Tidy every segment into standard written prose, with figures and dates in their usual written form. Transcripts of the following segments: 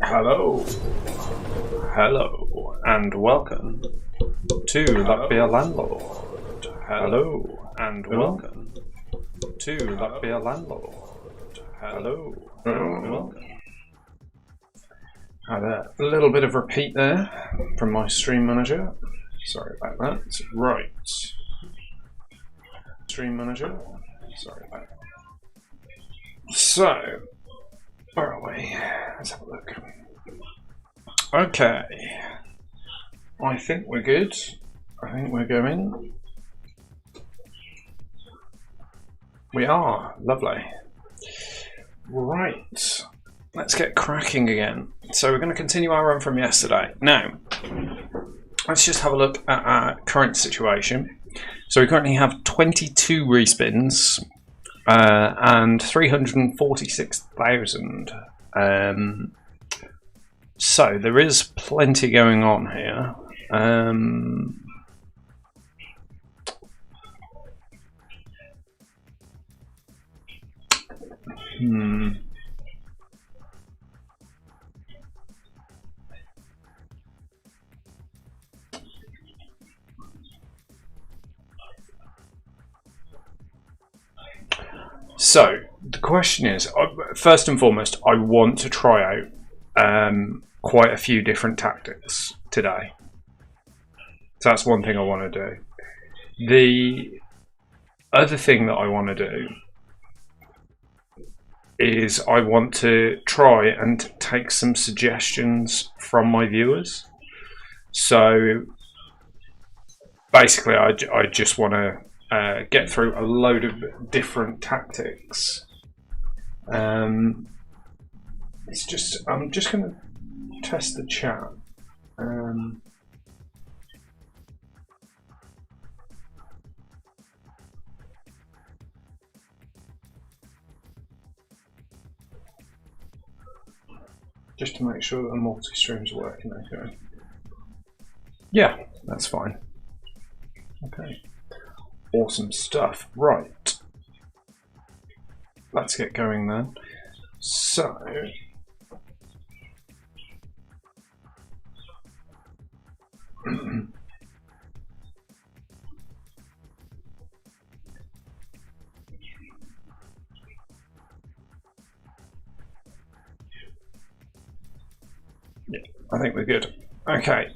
Hello, hello, and welcome to That Be a Landlord. Hello, and welcome to That Be a Landlord. Hello, and welcome. Had a little bit of repeat there from my stream manager. Sorry about that. Right. Stream manager. Sorry about that. So, where are we? Let's have a look. Okay. I think we're good. I think we're going. We are. Lovely. Right. Let's get cracking again. So we're going to continue our run from yesterday. Now, let's just have a look at our current situation. So we currently have 22 respins and 346,000. So there is plenty going on here. So the question is, first and foremost, I want to try out quite a few different tactics today. So that's one thing I want to do. The other thing that I want to do is I want to try and take some suggestions from my viewers. So basically, I just want to get through a load of different tactics. It's just I'm just going to test the chat. Just to make sure that the multi-streams are working okay. Yeah, that's fine. Okay. Awesome stuff. Right. Let's get going then. So, yeah, I think we're good. Okay.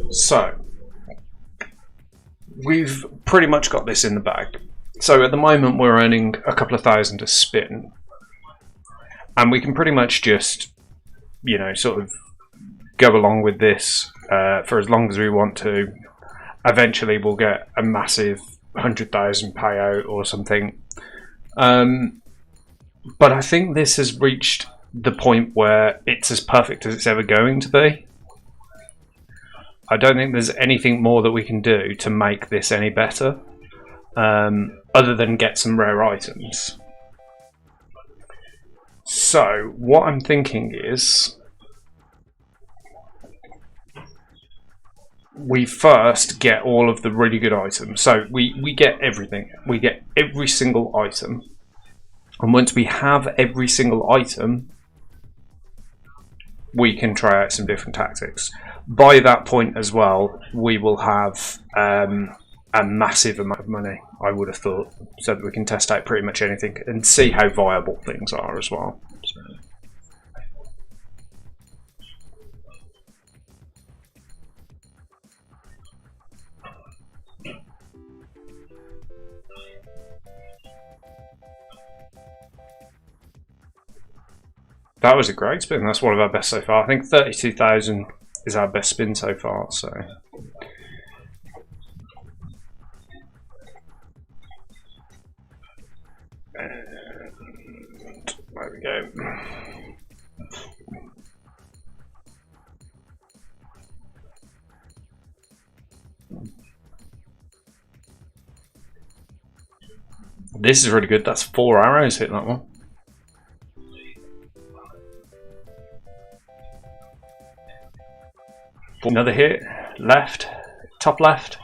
So, we've pretty much got this in the bag. So at the moment we're earning a couple of thousand a spin, and we can pretty much just, you know, sort of go along with this for as long as we want to. Eventually we'll get a massive 100,000 payout or something. But I think this has reached the point where it's as perfect as it's ever going to be. I don't think there's anything more that we can do to make this any better, other than get some rare items. So, what I'm thinking is, we first get all of the really good items. So, we get everything. We get every single item. And once we have every single item, we can try out some different tactics. By that point as well, we will have a massive amount of money, I would have thought, so that we can test out pretty much anything and see how viable things are as well. So. That was a great spin. That's one of our best so far. I think 32,000 is our best spin so far. So, and there we go. This is really good. That's 4 arrows hitting that one. Another hit, left, top left.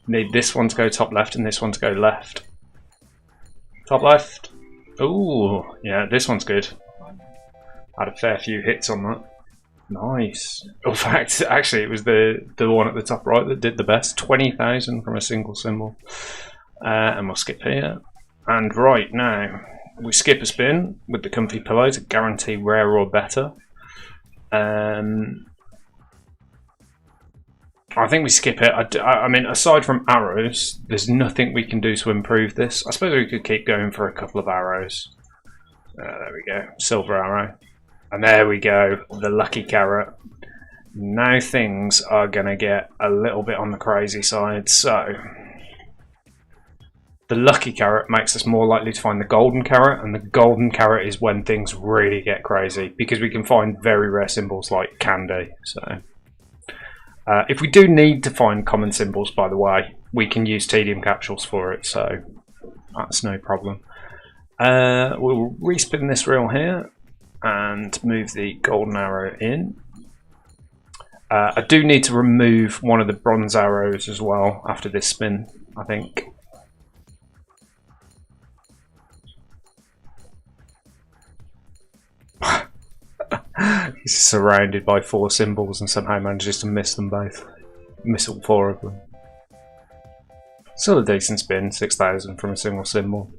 Need this one to go top left and this one to go left. Top left, Oh, yeah, this one's good. Had a fair few hits on that. Nice. In fact, actually, it was the one at the top right that did the best. 20,000 from a single symbol. And we'll skip here. And right now, we skip a spin with the comfy pillow to guarantee rare or better. I think we skip it. I mean, aside from arrows, there's nothing we can do to improve this. I suppose we could keep going for a couple of arrows. There we go. Silver arrow. And there we go. The lucky carrot. Now things are going to get a little bit on the crazy side. So, the lucky carrot makes us more likely to find the golden carrot. And the golden carrot is when things really get crazy. Because we can find very rare symbols like candy. So... if we do need to find common symbols, by the way, we can use tedium capsules for it, so that's no problem. We'll respin this reel here and move the golden arrow in. I do need to remove one of the bronze arrows as well after this spin, I think. He's surrounded by 4 symbols and somehow manages to miss them both. Miss all 4 of them. Still a decent spin, 6,000 from a single symbol.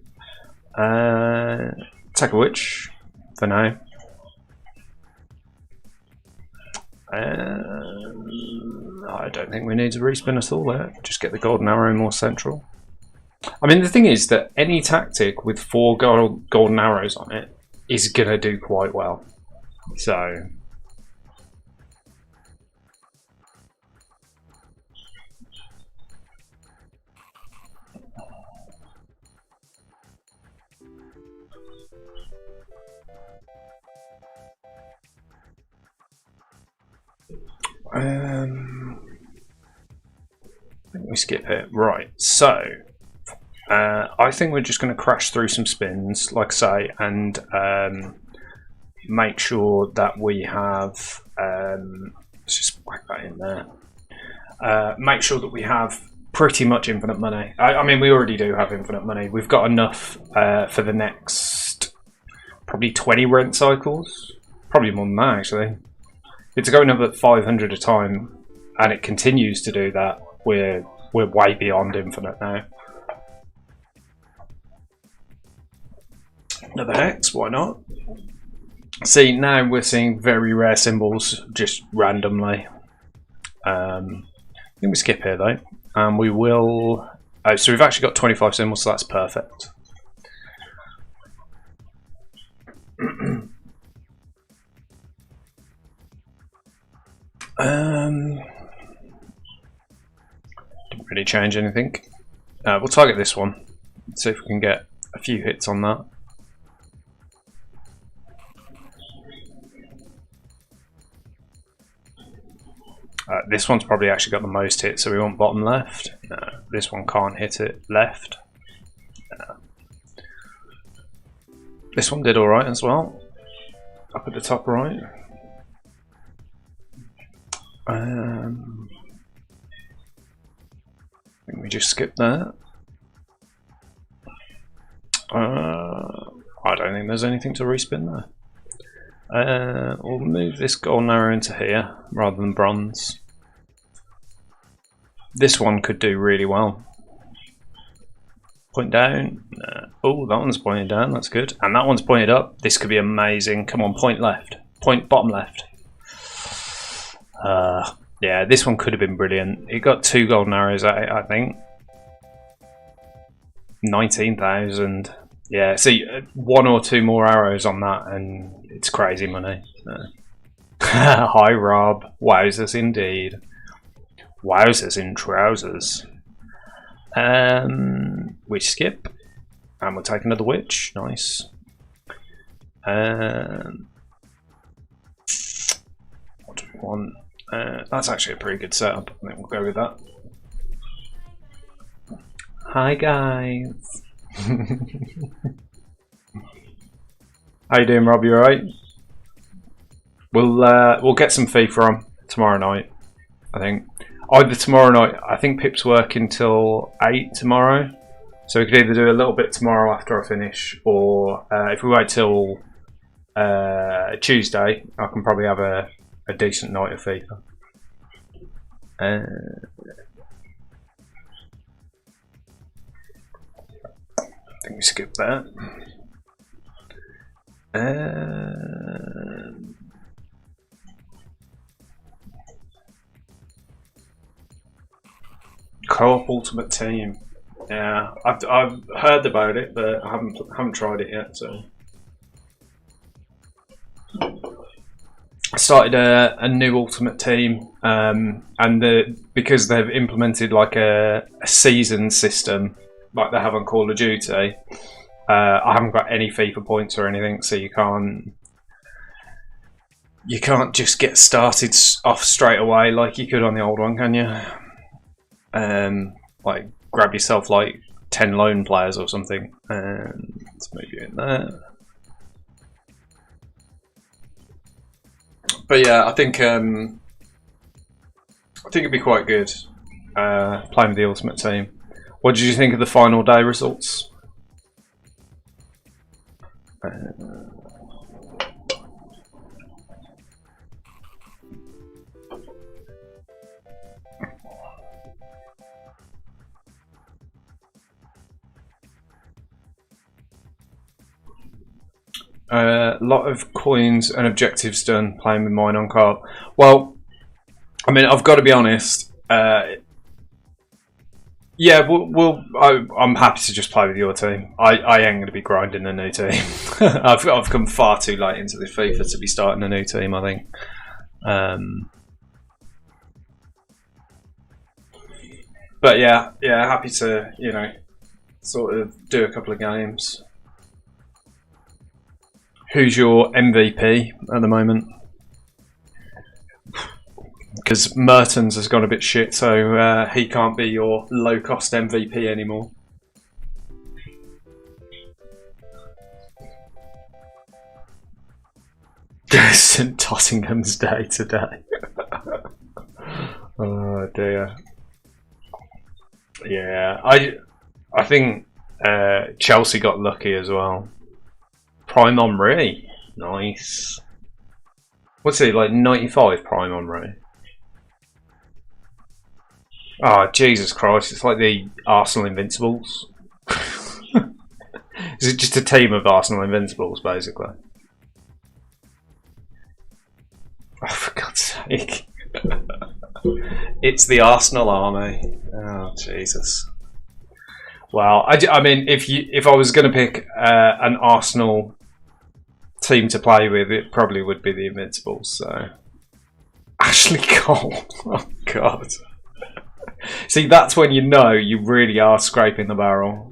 Take a witch for now. I don't think we need to respin at all there. Just get the golden arrow more central. I mean, the thing is that any tactic with 4 golden arrows on it is going to do quite well. So, I think we skip it. Right, so I think we're just going to crash through some spins, like I say, and make sure that we have, let's just whack that in there, make sure that we have pretty much infinite money. I mean, we already do have infinite money. We've got enough for the next probably 20 rent cycles, probably more than that actually. It's going up at 500 a time and it continues to do that. We're way beyond infinite now. Another hex, why not? See, now we're seeing very rare symbols just randomly. I think we skip here though. And we will... Oh, so we've actually got 25 symbols, so that's perfect. Didn't really change anything. We'll target this one. See if we can get a few hits on that. This one's probably actually got the most hits, so we want bottom left. No, this one can't hit it left. No. This one did alright as well. Up at the top right. I think we just skip that. I don't think there's anything to respin there. We'll move this golden arrow into here rather than bronze. This one could do really well. Point down. Oh, that one's pointing down. That's good. And that one's pointed up. This could be amazing. Come on, point left. Point bottom left. Yeah, this one could have been brilliant. It got 2 golden arrows at it, I think. 19,000. Yeah, see, 1 or 2 more arrows on that, and it's crazy money. Hi, Rob. Wowzers indeed. Wowzers in trousers. We skip, and we'll take another witch. Nice. What do we want? That's actually a pretty good setup. I think we'll go with that. Hi, guys. How you doing, Rob? You alright? We'll get some FIFA on tomorrow night, I think. Either tomorrow night, I think Pip's working till 8 tomorrow, So we could either do a little bit tomorrow after I finish, or if we wait till Tuesday, I can probably have a decent night of FIFA. I think we skip that. Co-op Ultimate Team. Yeah, I've heard about it, but I haven't tried it yet. So I started a new Ultimate Team, and because they've implemented like a season system, like they have on Call of Duty. I haven't got any FIFA points or anything, so you can't just get started off straight away like you could on the old one, can you? Like grab yourself like 10 lone players or something, and let's move you in there. But yeah, I think it'd be quite good playing with the Ultimate Team. What did you think of the final day results? A lot of coins and objectives done playing with mine on cart. Well, I mean, I've got to be honest. Yeah, I'm happy to just play with your team. I ain't going to be grinding a new team. I've come far too late into the FIFA to be starting a new team, I think. But yeah, happy to, sort of do a couple of games. Who's your MVP at the moment? Because Mertens has gone a bit shit, so he can't be your low-cost MVP anymore. St Tottingham's day today. Oh dear. Yeah, I think Chelsea got lucky as well. Prime Henry, nice. What's he like? 95 Prime Henry. Oh Jesus Christ! It's like the Arsenal Invincibles. Is it just a team of Arsenal Invincibles, basically? Oh, for God's sake! It's the Arsenal army. Oh Jesus! Well, I mean, if I was going to pick an Arsenal team to play with, it probably would be the Invincibles. So, Ashley Cole. Oh God! See, that's when you know you really are scraping the barrel.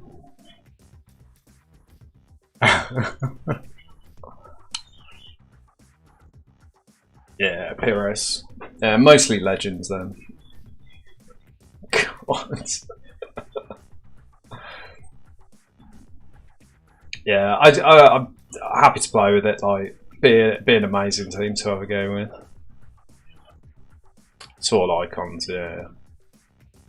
Yeah, Pires. Mostly legends then. God. Yeah, I'm happy to play with it. Like, be an amazing team to have a go with. It's all icons, yeah.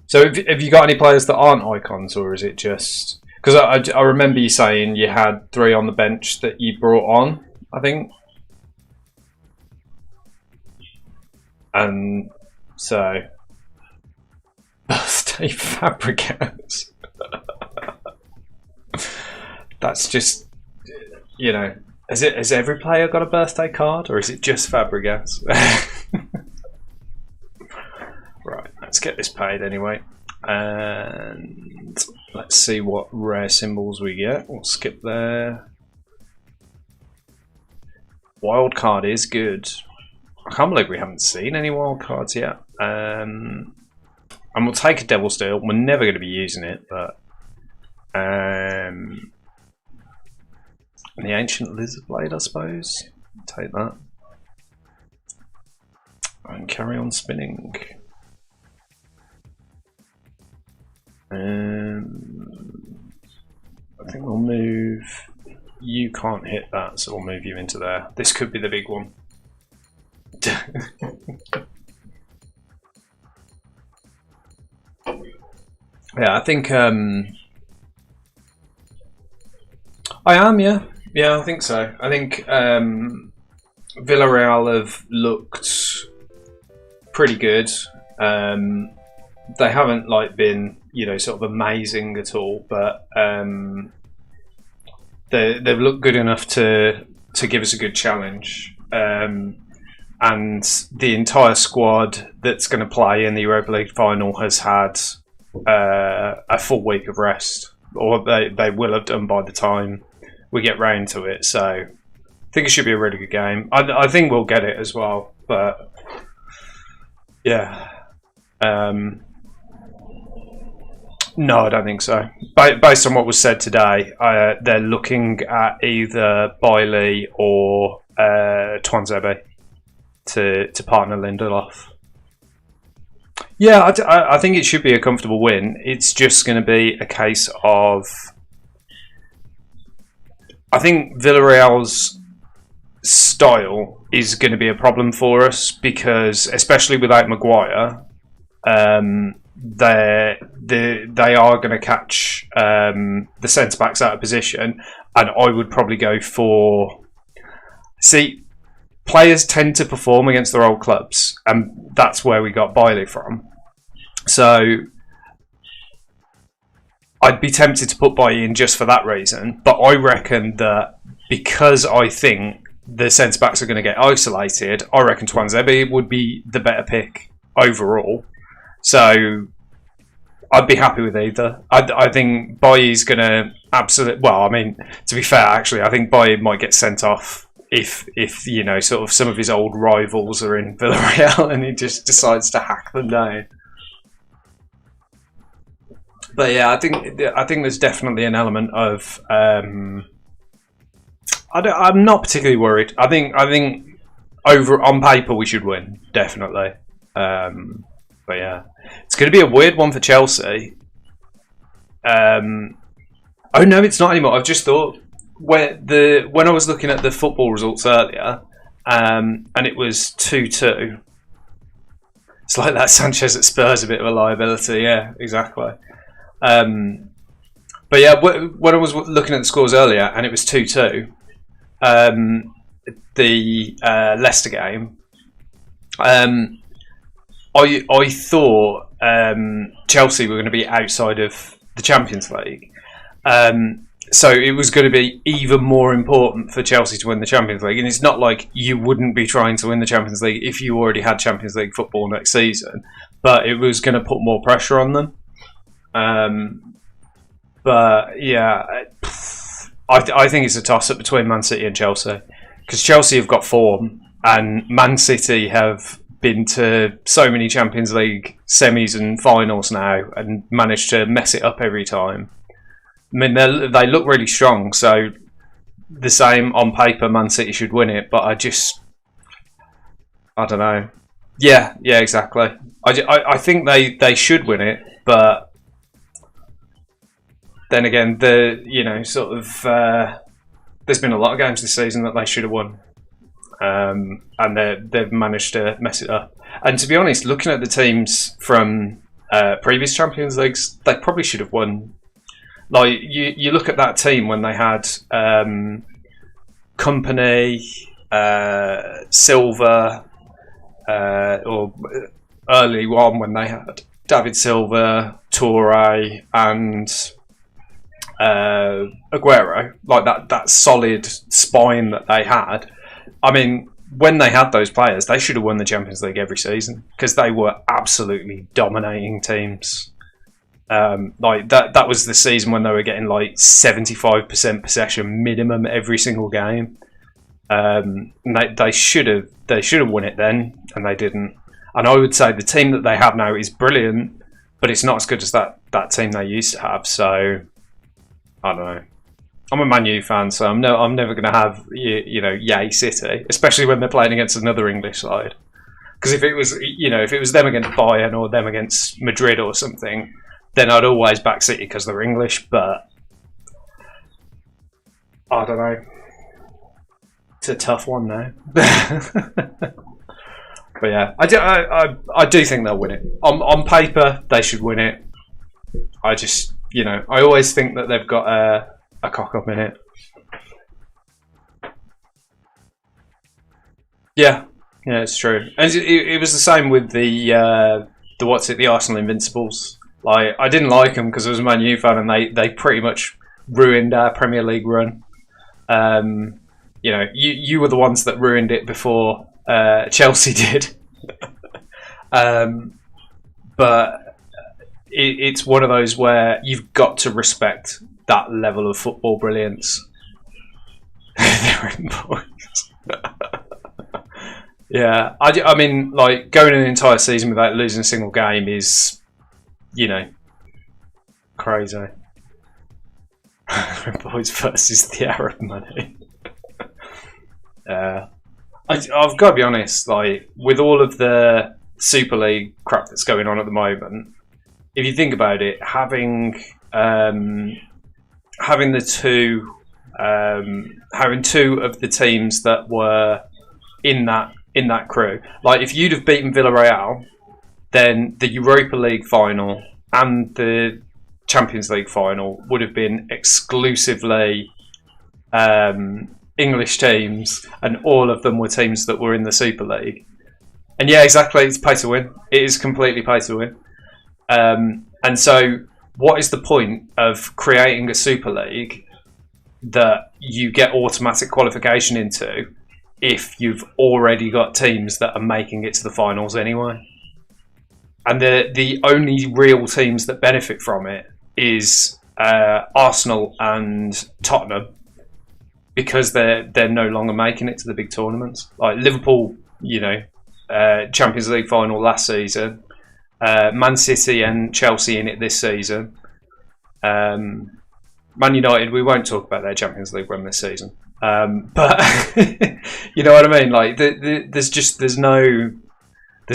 So, have you got any players that aren't icons, or is it just because I remember you saying you had 3 on the bench that you brought on, I think, and so birthday Fabregas. That's just, has every player got a birthday card, or is it just Fabregas? Right, let's get this paid anyway, and let's see what rare symbols we get. We'll skip there. Wild card is good. I can't believe we haven't seen any wild cards yet. And we'll take a Devil's Deal. We're never going to be using it, but the Ancient Lizard Blade, I suppose. Take that and carry on spinning. I think we'll move. You can't hit that, so we'll move you into there. This could be the big one. Yeah, I think I am, yeah. Yeah, I think so. I think Villarreal have looked pretty good. They haven't been, sort of amazing at all, but they've looked good enough to give us a good challenge. And the entire squad that's going to play in the Europa League final has had a full week of rest, or they will have done by the time we get round to it. So I think it should be a really good game. I think we'll get it as well, but yeah. No, I don't think so. Based on what was said today, they're looking at either Bailey or Twanzebe to partner Lindelof. Yeah, I think it should be a comfortable win. It's just going to be a case of... I think Villarreal's style is going to be a problem for us because, especially without Maguire, they are going to catch the centre backs out of position, and I would probably go for... See, players tend to perform against their old clubs, and that's where we got Bailey from. So I'd be tempted to put Bailey in just for that reason, but I reckon that because I think the centre backs are going to get isolated, I reckon Twanzebe would be the better pick overall. So I'd be happy with either. I think Bailly's going to absolutely... Well, I mean, to be fair, actually, I think Bailly might get sent off if sort of some of his old rivals are in Villarreal and he just decides to hack them down. But yeah, I think there's definitely an element of... I'm not particularly worried. I think over on paper we should win, definitely. But yeah, it's going to be a weird one for Chelsea. Oh no, it's not anymore. I've just thought when I was looking at the football results earlier, and it was 2-2. It's like that Sanchez at Spurs, a bit of a liability. Yeah, exactly. But yeah, when I was looking at the scores earlier, and it was 2-2. The Leicester game. I thought Chelsea were going to be outside of the Champions League. So it was going to be even more important for Chelsea to win the Champions League. And it's not like you wouldn't be trying to win the Champions League if you already had Champions League football next season. But it was going to put more pressure on them. But yeah, I think it's a toss-up between Man City and Chelsea. Because Chelsea have got form and Man City have been to so many Champions League semis and finals now and managed to mess it up every time. I mean, they look really strong, so the same on paper, Man City should win it, but I don't know. Yeah, exactly. I think they should win it, but then again, there's been a lot of games this season that they should have won. And they've managed to mess it up. And to be honest, looking at the teams from previous Champions Leagues, they probably should have won. Like you look at that team when they had Company, Silva, or early on when they had David Silva, Toure, and Aguero. Like that solid spine that they had. I mean, when they had those players, they should have won the Champions League every season because they were absolutely dominating teams. Like that was the season when they were getting like 75% possession minimum every single game. They should have won it then, and they didn't. And I would say the team that they have now is brilliant, but it's not as good as that team they used to have. So I don't know. I'm a Man U fan, so I'm never going to have Yay City, especially when they're playing against another English side. Because if it was them against Bayern or them against Madrid or something, then I'd always back City because they're English. But I don't know. It's a tough one now. But yeah, I do think they'll win it. On paper, they should win it. I just I always think that they've got a cock up in it. Yeah, yeah, it's true. And it was the same with the Arsenal Invincibles. Like, I didn't like them because I was a Man U fan, and they pretty much ruined our Premier League run. You know, you were the ones that ruined it before Chelsea did. But it's one of those where you've got to respect that level of football brilliance. They're in points. Yeah, I mean, like, going an entire season without losing a single game is, you know, crazy. Boys versus the Arab money. I've got to be honest, like, with all of the Super League crap that's going on at the moment, if you think about it, having two of the teams that were in that crew, like, if you'd have beaten Villarreal, then the Europa League final and the Champions League final would have been exclusively English teams, and all of them were teams that were in the Super League. And yeah, exactly, it's pay to win. It is completely pay to win. And so, what is the point of creating a Super League that you get automatic qualification into if you've already got teams that are making it to the finals anyway? And the only real teams that benefit from it is Arsenal and Tottenham, because they're no longer making it to the big tournaments. Like Liverpool, you know, Champions League final last season, Man City and Chelsea in it this season. Man United, we won't talk about their Champions League run this season, but you know what I mean. Like, there's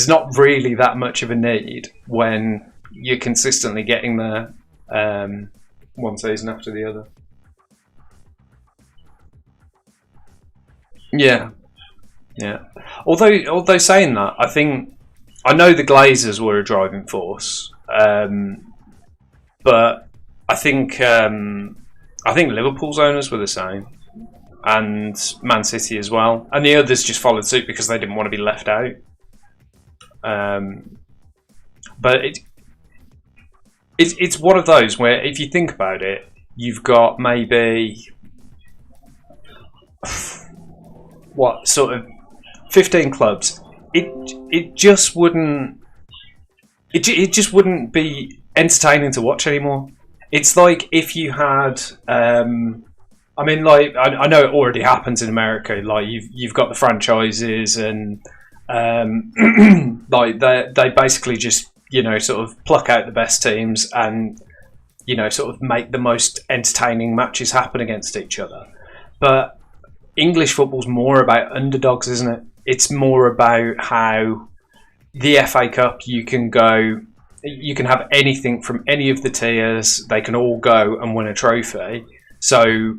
not really that much of a need when you're consistently getting there one season after the other. Yeah, yeah. Although saying that, I know the Glazers were a driving force, but I think Liverpool's owners were the same, and Man City as well, and the others just followed suit because they didn't want to be left out. But it's one of those where, if you think about it, you've got maybe what sort of 15 clubs. It just wouldn't be entertaining to watch anymore. It's like if you had, I mean, like, I know it already happens in America. Like, you've got the franchises, and like they basically just, you know, sort of pluck out the best teams and, you know, sort of make the most entertaining matches happen against each other. But English football's more about underdogs, isn't it? It's more about how the FA Cup, you can have anything from any of the tiers. They can all go and win a trophy. So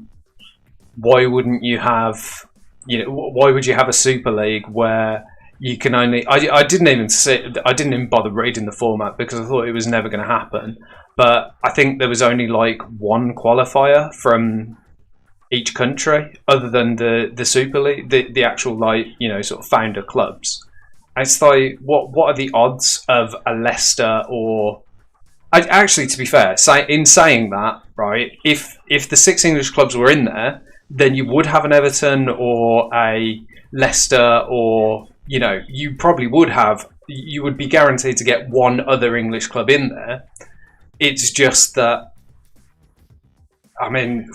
why wouldn't you have, you know, why would you have a Super League where you can only, I didn't even bother reading the format because I thought it was never going to happen. But I think there was only like one qualifier from each country, other than the Super League, the actual, like, you know, sort of founder clubs. And it's like, what are the odds of a Leicester or... Actually, to be fair, in saying that, right, if the 6 English clubs were in there, then you would have an Everton or a Leicester, or, you know, you would be guaranteed to get one other English club in there. It's just that, I mean...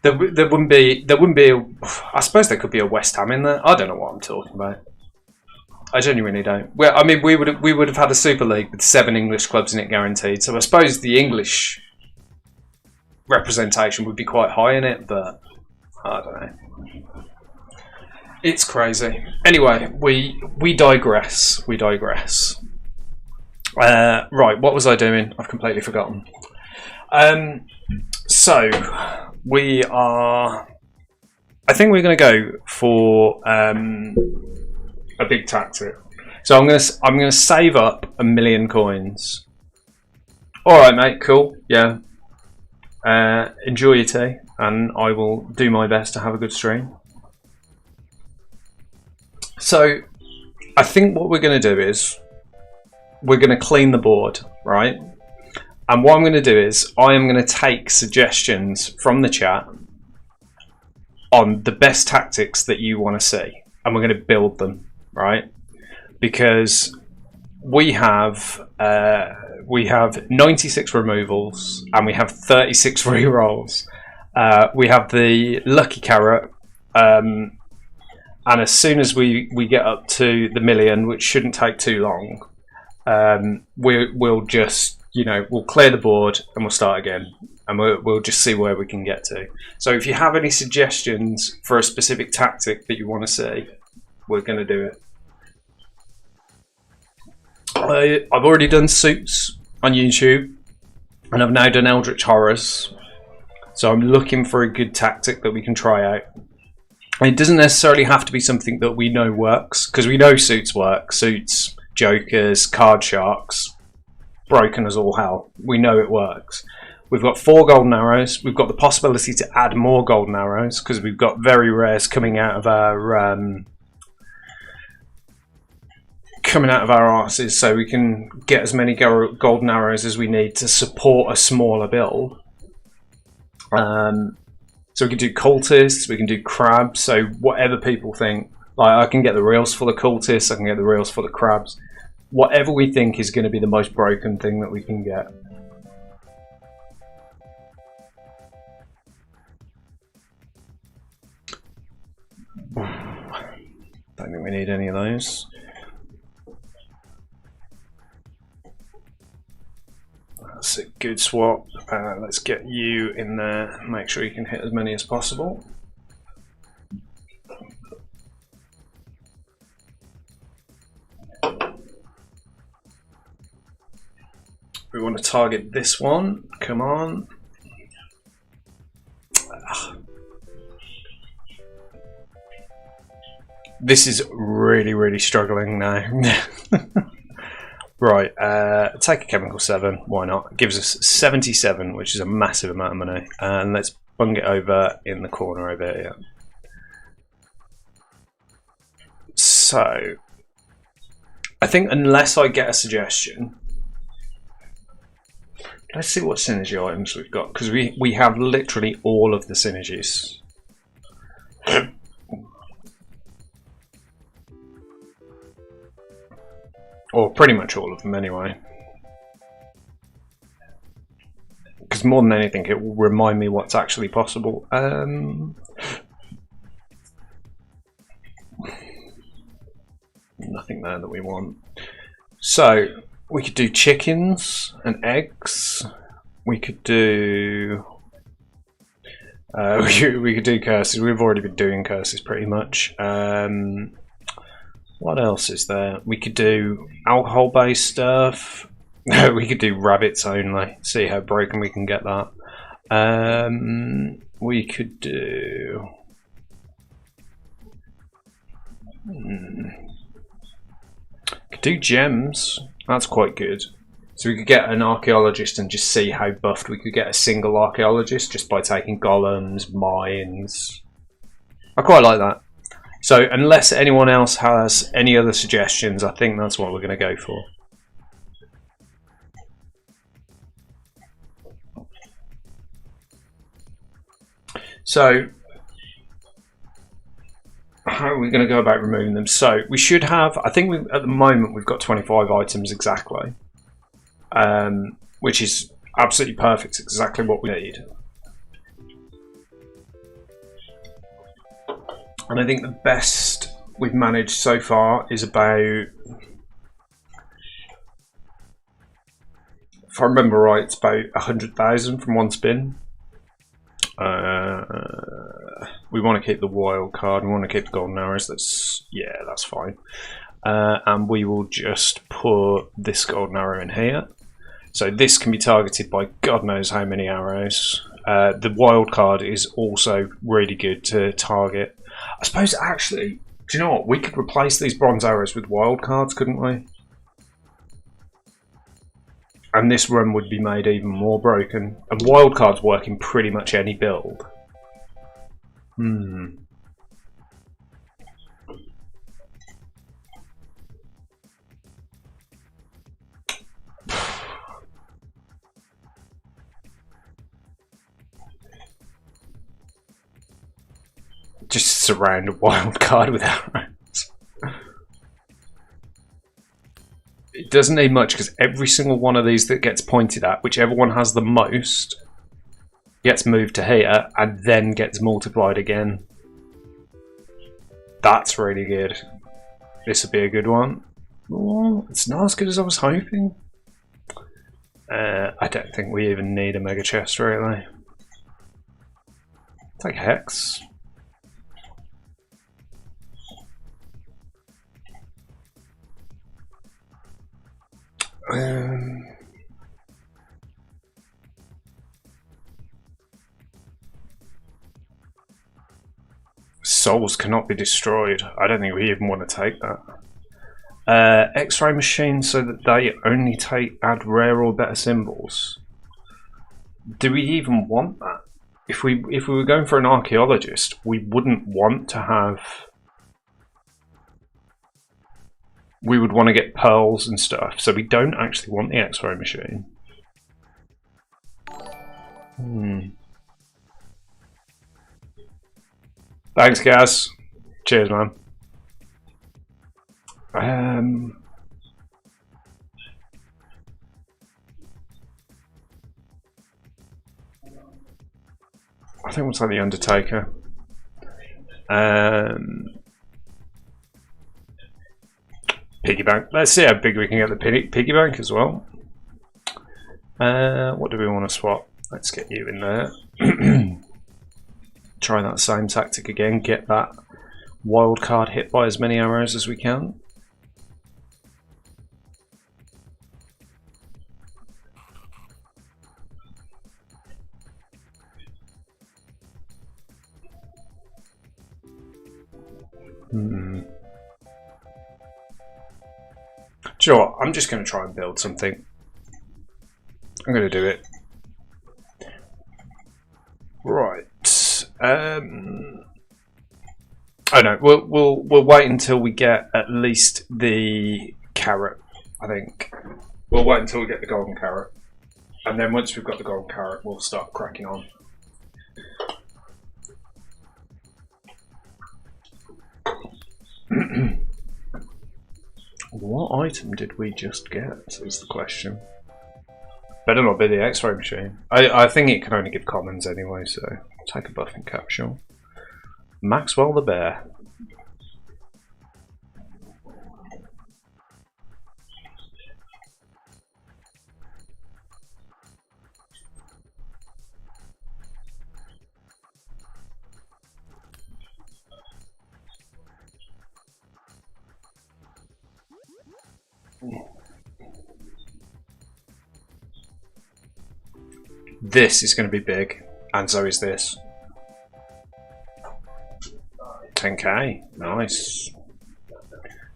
There wouldn't be I suppose there could be a West Ham in there. I don't know what I'm talking about. I genuinely don't. Well, I mean, we would have had a Super League with 7 English clubs in it guaranteed. So I suppose the English representation would be quite high in it, but I don't know. It's crazy. Anyway, we digress. We digress. Right, what was I doing? I've completely forgotten. So I think we're going to go for a big tactic. So I'm going to save up 1 million coins. All right, mate. Cool. Yeah. Enjoy your tea, and I will do my best to have a good stream. So I think what we're going to do is we're going to clean the board, right? And what I'm going to do is I am going to take suggestions from the chat on the best tactics that you want to see, and we're going to build them, right? Because we have 96 removals and we have 36 rerolls. We have the lucky carrot, and as soon as we get up to the million, which shouldn't take too long, we'll just, you know, we'll clear the board and we'll start again, and we'll just see where we can get to. So if you have any suggestions for a specific tactic that you want to see, we're going to do it. I've already done Suits on YouTube, and I've now done Eldritch Horrors, so I'm looking for a good tactic that we can try out. And it doesn't necessarily have to be something that we know works, because we know Suits work. Suits, Jokers, Card Sharks, broken as all hell. We know it works. We've got 4 golden arrows. We've got the possibility to add more golden arrows, because we've got very rares coming out of our arses, so we can get as many golden arrows as we need to support a smaller build. So we can do cultists, we can do crabs, so whatever people think. Like, I can get the reels for the cultists, I can get the reels for the crabs. Whatever we think is going to be the most broken thing that we can get. Don't think we need any of those. That's a good swap. Let's get you in there. Make sure you can hit as many as possible. We want to target this one. Come on. This is really struggling now. Right, take a chemical 7, why not? It gives us 77, which is a massive amount of money. And let's bung it over in the corner over here. So, I think unless I get a suggestion, let's see what synergy items we've got, because we have literally all of the synergies. Or pretty much all of them anyway. Because more than anything, it will remind me what's actually possible. Nothing there that we want. So, we could do chickens and eggs. We could do... we could do curses. We've already been doing curses pretty much. What else is there? We could do alcohol-based stuff. We could do rabbits only. See how broken we can get that. We could do... Could do gems. That's quite good. So we could get an archaeologist and just see how buffed we could get a single archaeologist just by taking golems, mines. I quite like that. So unless anyone else has any other suggestions, I think that's what we're going to go for. So how are we going to go about removing them? So we should have, I think at the moment we've got 25 items exactly, which is absolutely perfect, exactly what we need. And I think the best we've managed so far is about, if I remember right, it's about 100,000 from one spin. We want to keep the wild card, we want to keep the golden arrows, that's fine. And we will just put this golden arrow in here. So this can be targeted by God knows how many arrows. The wild card is also really good to target. I suppose actually, do you know what? We could replace these bronze arrows with wild cards, couldn't we? And this run would be made even more broken. And wild cards work in pretty much any build. Just surround a wild card with arrows. It doesn't need much because every single one of these that gets pointed at, whichever one has the most, gets moved to here and then gets multiplied again. That's really good. This would be a good one. Oh, it's not as good as I was hoping. I don't think we even need a mega chest really. Take a hex. Souls cannot be destroyed. I don't think we even want to take that. X-ray machine so that they only add rare or better symbols. Do we even want that? If we were going for an archaeologist, we wouldn't want to have. We would want to get pearls and stuff, so we don't actually want the X-ray machine. Thanks, Gaz. Cheers, man. I think we'll take the Undertaker. Piggy bank. Let's see how big we can get the piggy bank as well. What do we want to swap? Let's get you in there. Try that same tactic again. Get that wild card hit by as many arrows as we can. Sure, I'm just going to try and build something. I'm going to do it. Right. Oh no, we'll wait until we get at least the carrot. I think we'll wait until we get the golden carrot, and then once we've got the golden carrot, we'll start cracking on. What item did we just get? Is the question. Better not be the X-ray machine. I think it can only give commons anyway, so take a buffing capsule. Maxwell the bear. This is going to be big, and so is this. 10k, nice.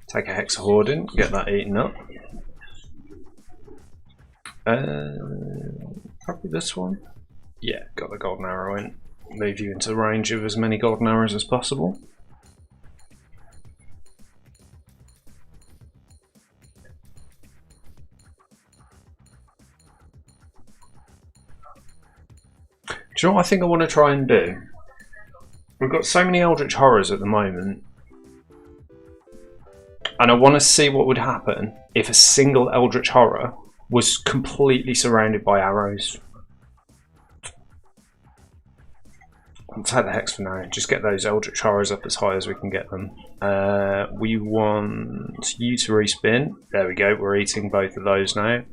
Take a Hex Hoarding, get that eaten up. Probably this one. Yeah, got the golden arrow in. Move you into range of as many golden arrows as possible. Do you know what I think I want to try and do? We've got so many Eldritch Horrors at the moment, and I want to see what would happen if a single Eldritch Horror was completely surrounded by arrows. I'll take the Hex for now, just get those Eldritch Horrors up as high as we can get them. We want you to respin. There we go, we're eating both of those now.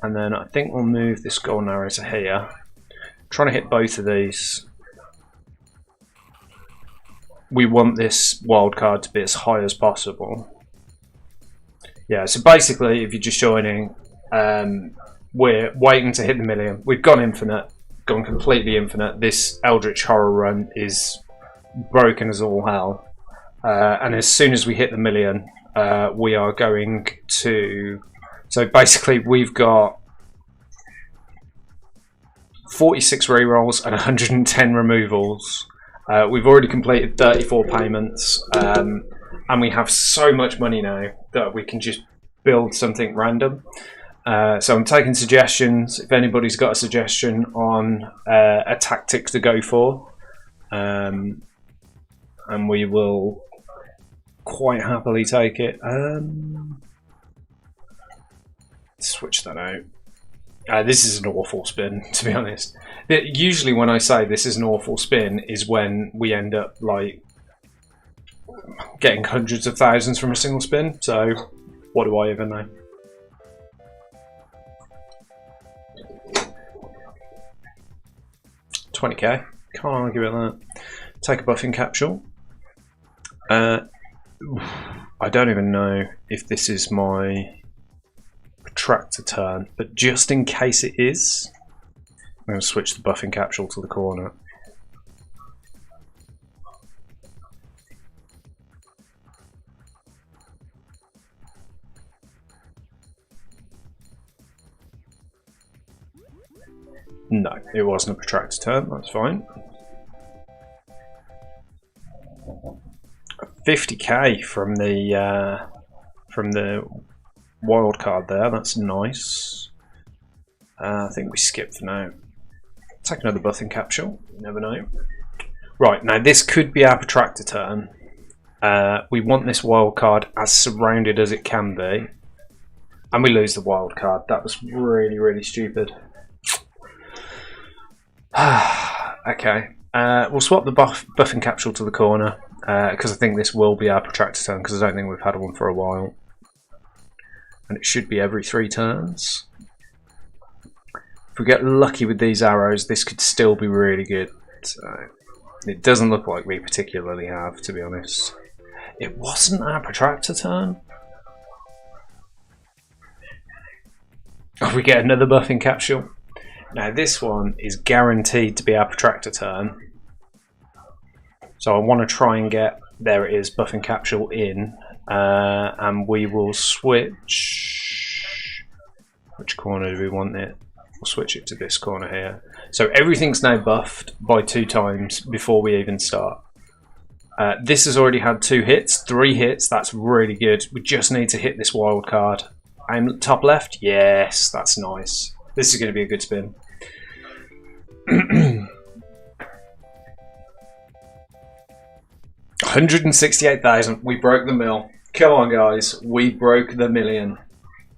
And then I think we'll move this golden arrow to here. Trying to hit both of these. We want this wild card to be as high as possible. Yeah, so basically, if you're just joining, we're waiting to hit the million. We've gone infinite, gone completely infinite. This Eldritch Horror run is broken as all hell. And as soon as we hit the million, we are going to... So basically, we've got 46 rerolls and 110 removals. We've already completed 34 payments, and we have so much money now that we can just build something random. So I'm taking suggestions. If anybody's got a suggestion on a tactic to go for, and we will quite happily take it. Switch that out. This is an awful spin, to be honest. Usually when I say this is an awful spin is when we end up like getting hundreds of thousands from a single spin, so what do I even know? $20k, can't argue with that. Take a buffing capsule. I don't even know if this is my protractor turn, but just in case it is, I'm going to switch the buffing capsule to the corner. No, it wasn't a protractor turn, that's fine. 50k from the wild card there, that's nice. I think we skip for now. Take another buffing capsule, you never know. Right, now this could be our protractor turn. We want this wild card as surrounded as it can be. And we lose the wild card. That was really, really stupid. Okay, we'll swap the buffing capsule to the corner because I think this will be our protractor turn because I don't think we've had one for a while. And it should be every 3 turns. If we get lucky with these arrows, this could still be really good. So, it doesn't look like we particularly have, to be honest. It wasn't our protractor turn. Oh, we get another buffing capsule. Now this one is guaranteed to be our protractor turn. So I want to try and get, there it is, buffing capsule in. And we will switch, which corner do we want it? We'll switch it to this corner here. So everything's now buffed by 2 times before we even start. This has already had 2 hits, 3 hits, that's really good. We just need to hit this wild card. I'm top left, yes, that's nice. This is going to be a good spin. 168,000. We broke the mill. Come on, guys. We broke the million.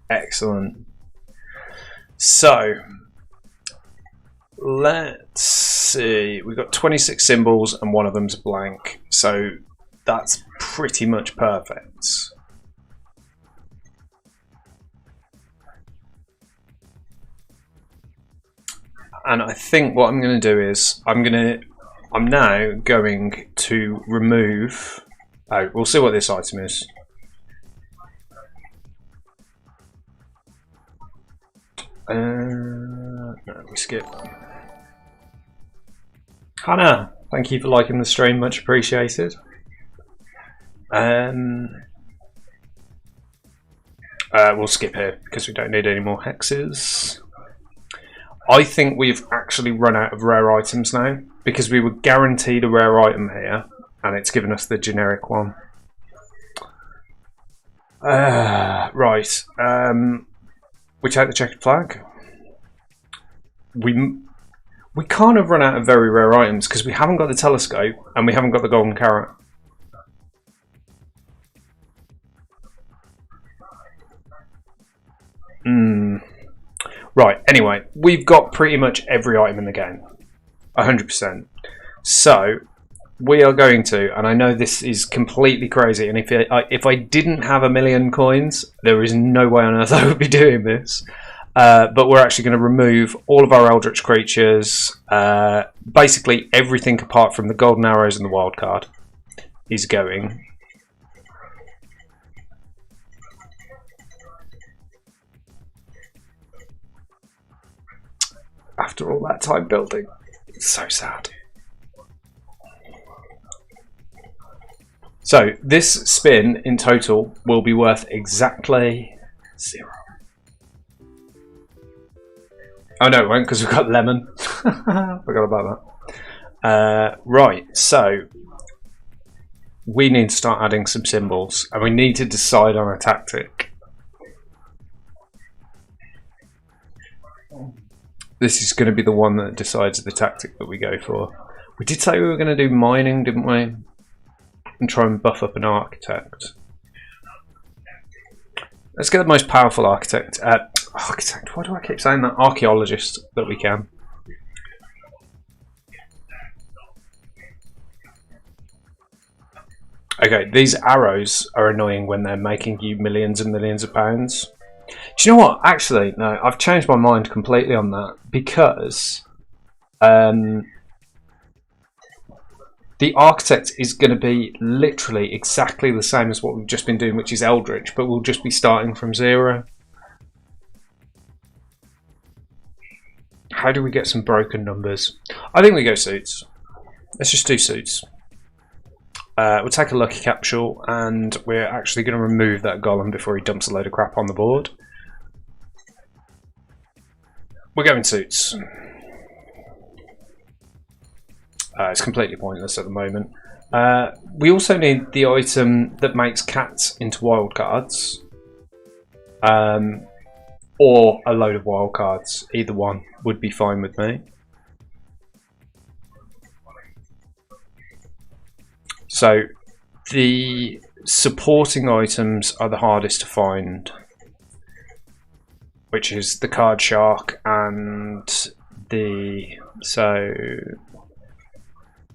Excellent. So, let's see. We've got 26 symbols and one of them's blank. So, that's pretty much perfect. And I think what I'm going to do is I'm now going to remove. Oh, we'll see what this item is. No, we skip. Hannah, thank you for liking the stream, much appreciated. We'll skip here because we don't need any more hexes. I think we've actually run out of rare items now because we were guaranteed a rare item here and it's given us the generic one. Right. We take the checkered flag. We can't have run out of very rare items because we haven't got the telescope and we haven't got the golden carrot. Right, anyway, we've got pretty much every item in the game. 100%. So, we are going to, and I know this is completely crazy, and if I didn't have 1 million coins, there is no way on earth I would be doing this. But we're actually going to remove all of our Eldritch creatures. Basically, everything apart from the golden arrows and the wild card is going. After all that time building, it's so sad. So this spin in total will be worth exactly 0. Oh no, it won't because we've got lemon. Forgot about that. Right, so we need to start adding some symbols and we need to decide on a tactic. This is going to be the one that decides the tactic that we go for. We did say we were going to do mining, didn't we? and try and buff up an architect. Let's get the most powerful architect. Architect, why do I keep saying that? Archaeologist that we can. Okay, these arrows are annoying when they're making you millions and millions of pounds. Do you know what? Actually, no, I've changed my mind completely on that, because the architect is going to be literally exactly the same as what we've just been doing, which is Eldritch, but we'll just be starting from 0. How do we get some broken numbers? I think we go suits. Let's just do suits. We'll take a lucky capsule, and we're actually going to remove that golem before he dumps a load of crap on the board. We're going suits. It's completely pointless at the moment. We also need the item that makes cats into wildcards. Or a load of wildcards. Either one would be fine with me. So the supporting items are the hardest to find, which is the card shark and the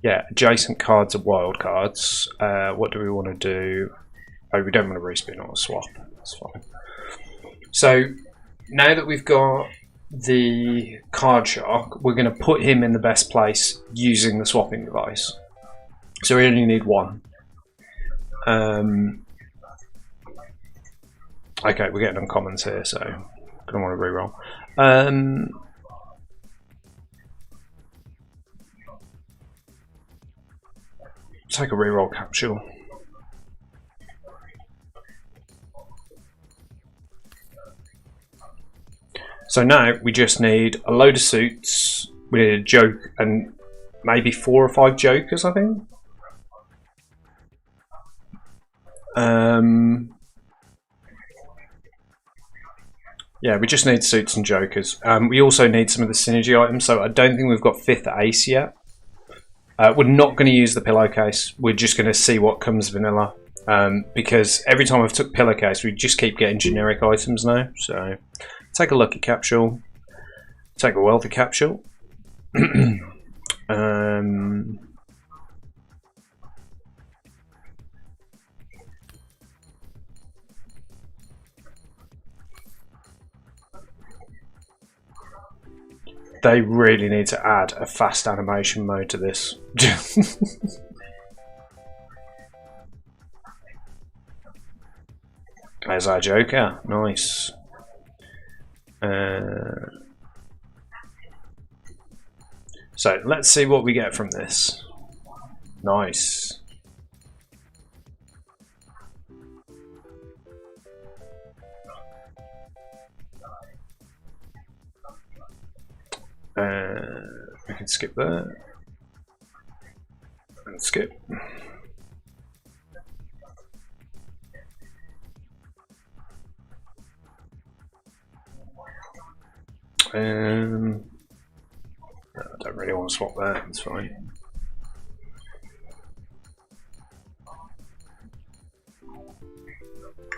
adjacent cards are wild cards. What do we want to do? Oh, we don't want to respin or swap. That's fine. So now that we've got the card shark, we're going to put him in the best place using the swapping device. So we only need one. Okay, we're getting uncommons here, so I'm going to want to reroll. Take a reroll capsule. So now we just need a load of suits. We need a joke and maybe 4 or 5 jokers, I think. Yeah, we just need suits and jokers. We also need some of the synergy items, so I don't think we've got 5th ace yet. We're not going to use the pillowcase. We're just going to see what comes vanilla. Because every time I've took pillowcase, we just keep getting generic items now. So take a lucky capsule. Take a wealthy capsule. They really need to add a fast animation mode to this. There's our Joker. Nice. So let's see what we get from this. Nice. We can skip that and skip. I don't really want to swap that, it's fine.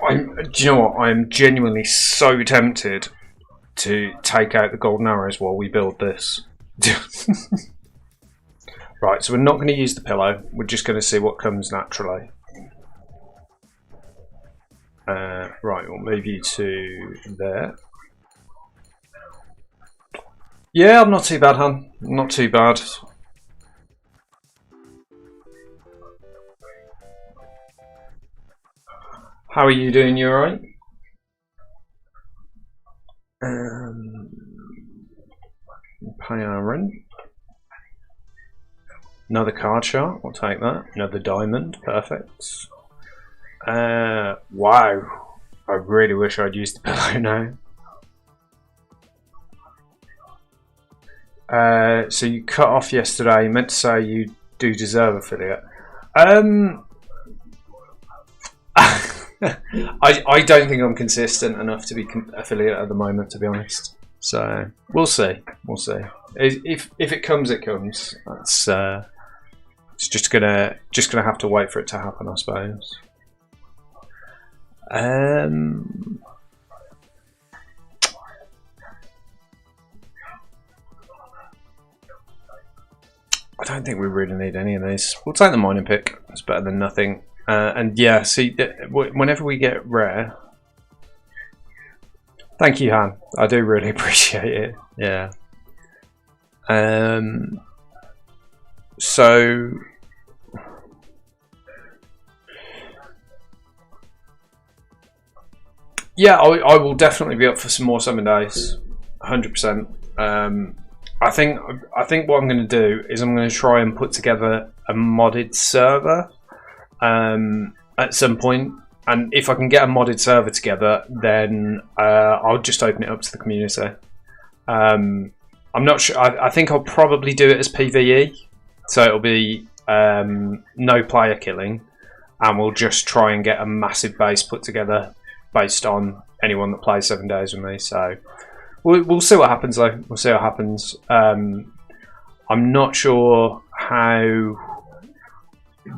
Do you know what? I'm genuinely so tempted to take out the golden arrows while we build this. Right, so we're not going to use the pillow, we're just going to see what comes naturally. Right, we'll move you to there. Yeah, I'm not too bad, hun. Not too bad. How are you doing? You alright? Pay our rent. Another card shark, we'll take that. Another diamond, perfect. Wow. I really wish I'd used the pillow now. So you cut off yesterday. You meant to say you do deserve affiliate. I don't think I'm consistent enough to be affiliate at the moment, to be honest. So we'll see. We'll see. If it comes, it comes. It's just gonna have to wait for it to happen, I suppose. I don't think we really need any of these. We'll take the mining pick. It's better than nothing. And yeah, see, whenever we get rare. Thank you, Han. I do really appreciate it. Yeah. So yeah, I will definitely be up for some more 7 days, 100%. I think what I'm going to do is I'm going to try and put together a modded server at some point. And if I can get a modded server together, then I'll just open it up to the community. I'm not sure. I think I'll probably do it as PvE, so it'll be no player killing, and we'll just try and get a massive base put together based on anyone that plays 7 days with me. So we'll see what happens, though. We'll see what happens. I'm not sure how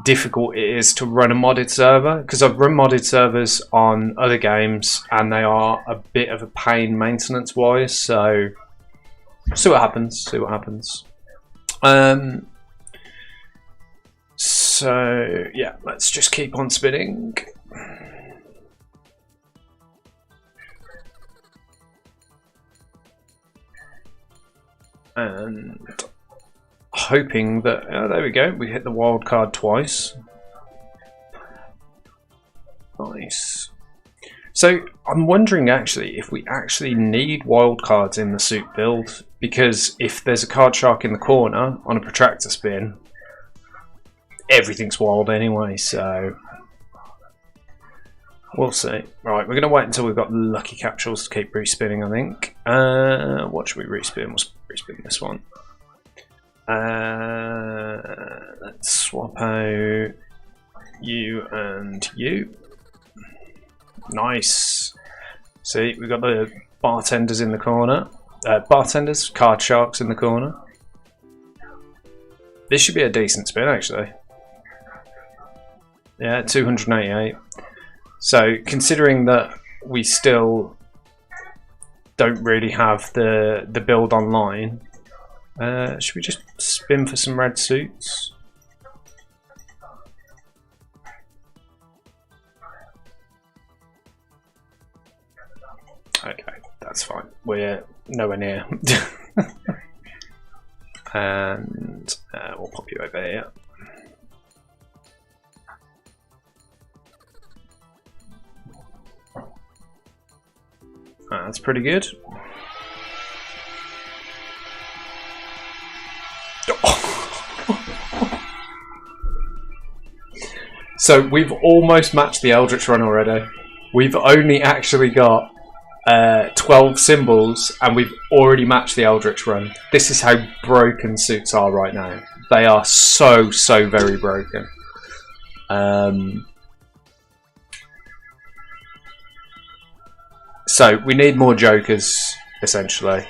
difficult it is to run a modded server, because I've run modded servers on other games and they are a bit of a pain maintenance wise, so see what happens. So yeah, let's just keep on spinning. And hoping that, oh, there we go, we hit the wild card twice. Nice. So I'm wondering actually if we actually need wild cards in the suit build, because if there's a card shark in the corner on a protractor spin, everything's wild anyway, so we'll see. Right, we're going to wait until we've got lucky capsules to keep respinning, I think. What should we respin? We'll respin this one. Let's swap out you and you. Nice. See, we've got the bartenders in the corner. Card sharks in the corner. This should be a decent spin, actually. Yeah, 288. So, considering that we still don't really have the build online, should we just spin for some red suits? Okay, that's fine. We're nowhere near. And we'll pop you over here. That's pretty good. So we've almost matched the Eldritch run already. We've only actually got 12 symbols and we've already matched the Eldritch run. This is how broken suits are right now. They are so very broken. So we need more jokers, essentially.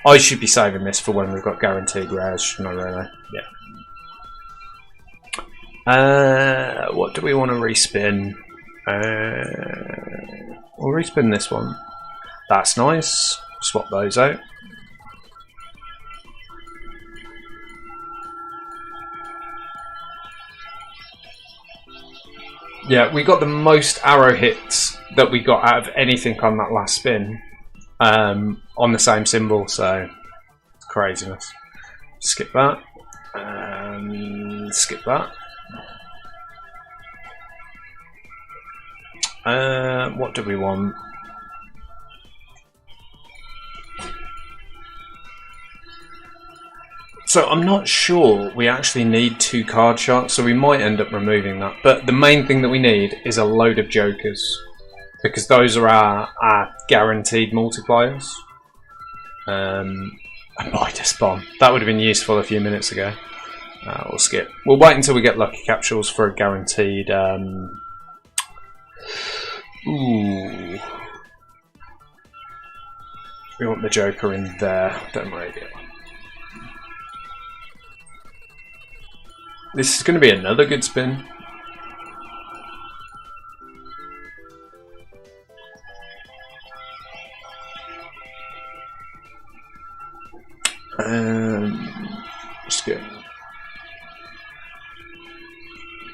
I should be saving this for when we've got guaranteed rares, shouldn't I, really? Yeah. What do we want to respin? We'll respin this one. That's nice. Swap those out. Yeah, we got the most arrow hits that we got out of anything on that last spin on the same symbol, so it's craziness. Skip that. Skip that. What do we want? So I'm not sure we actually need 2 card sharks, so we might end up removing that. But the main thing that we need is a load of jokers, because those are our guaranteed multipliers. And Midas Bomb. That would have been useful a few minutes ago. We'll skip. We'll wait until we get lucky capsules for a guaranteed... Ooh. We want the Joker in there. Don't worry. This is going to be another good spin. Skip.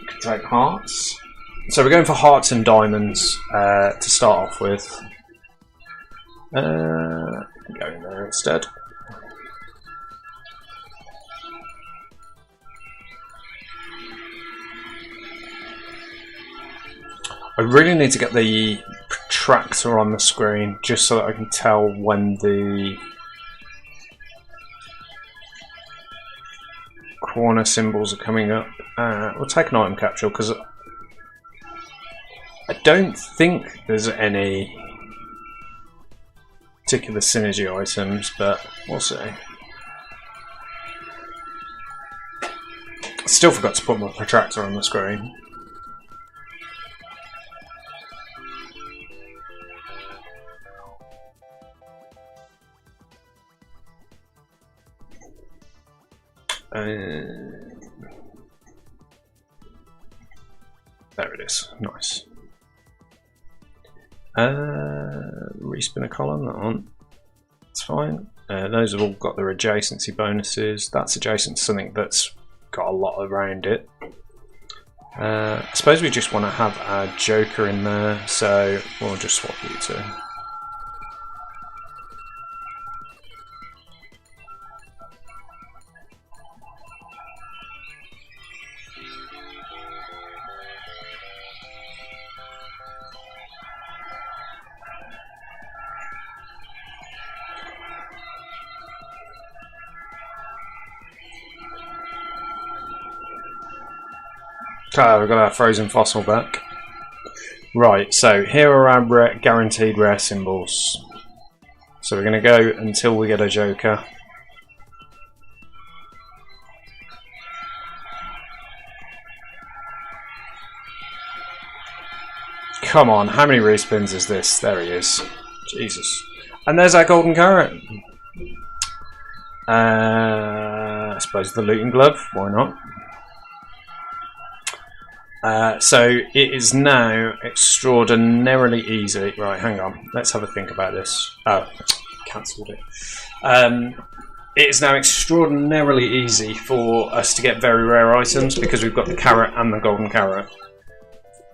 Can take hearts. So we're going for hearts and diamonds to start off with. Go in there instead. I really need to get the protractor on the screen just so that I can tell when the corner symbols are coming up. We'll take an item capsule because I don't think there's any particular synergy items, but we'll see. I still forgot to put my protractor on the screen. There it is. Nice. Respin a column, that one. That's fine. Those have all got their adjacency bonuses. That's adjacent to something that's got a lot around it. I suppose we just want to have our Joker in there, so we'll just swap you two. Okay, we've got our frozen fossil back. Right, so here are our guaranteed rare symbols. So we're going to go until we get a Joker. Come on, how many respins is this? There he is. Jesus. And there's our golden carrot. I suppose the looting glove, why not? So it is now extraordinarily easy. Right, hang on. Let's have a think about this. Oh, cancelled it. It is now extraordinarily easy for us to get very rare items because we've got the carrot and the golden carrot.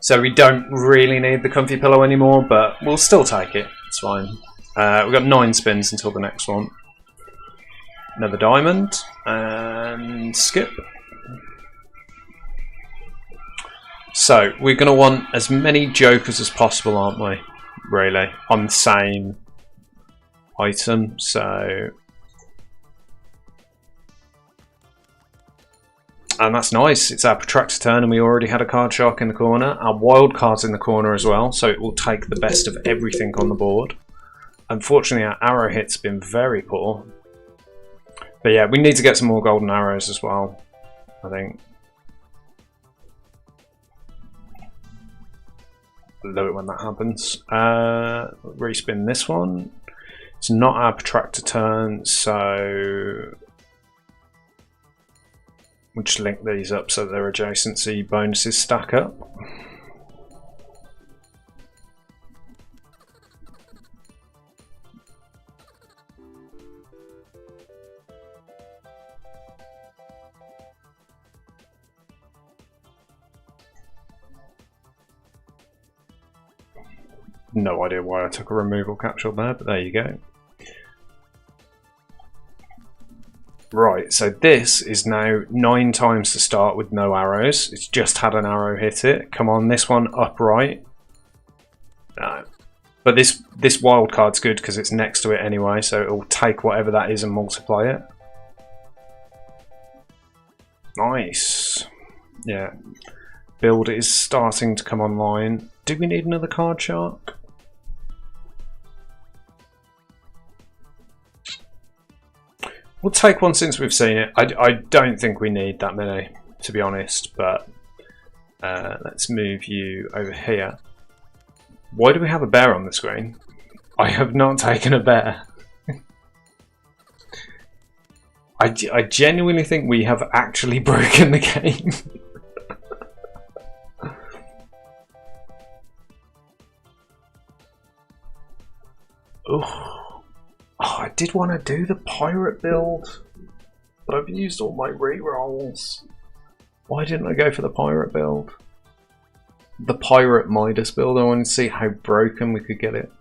So we don't really need the comfy pillow anymore, but we'll still take it. It's fine. We've got 9 spins until the next one. Another diamond and skip. So we're going to want as many Jokers as possible, aren't we? Really, on the same item. So, and that's nice. It's our protractor turn, and we already had a card shark in the corner. Our wild card's in the corner as well, so it will take the best of everything on the board. Unfortunately, our arrow hit's been very poor. But yeah, we need to get some more golden arrows as well, I think. Love it when that happens. Respin this one. It's not our protractor turn, so we'll just link these up so their adjacency bonuses stack up. No idea why I took a removal capsule there, but there you go. Right, so this is now 9 times to start with no arrows. It's just had an arrow hit it. Come on, this one upright. No. But this wild card's good because it's next to it anyway, so it'll take whatever that is and multiply it. Nice. Yeah. Build is starting to come online. Do we need another card shark? We'll take one since we've seen it. I don't think we need that many, to be honest, but let's move you over here. Why do we have a bear on the screen? I have not taken a bear. I genuinely think we have actually broken the game. Oh, I did want to do the pirate build, but I've used all my rerolls. Why didn't I go for the pirate build? The pirate Midas build, I wanted to see how broken we could get it.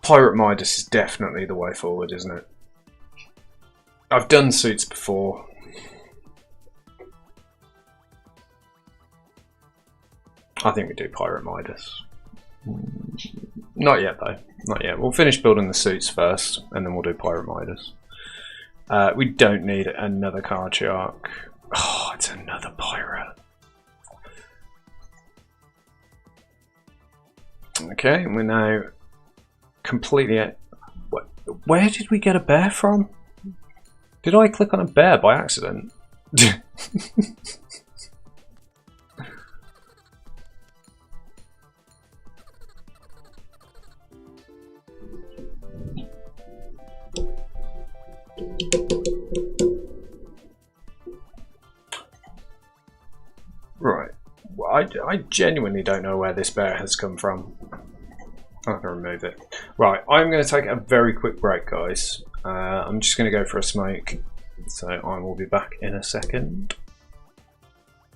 Pirate Midas is definitely the way forward, isn't it? I've done suits before. I think we do Pirate Midas. Not yet though, not yet. We'll finish building the suits first and then we'll do Pirate Midas. We don't need another card shark. Oh, it's another pirate. Okay, we're now completely at... Where did we get a bear from? Did I click on a bear by accident? Right. Well, I genuinely don't know where this bear has come from. I can remove it. Right, I'm going to take a very quick break, guys. I'm just going to go for a smoke, so I will be back in a second.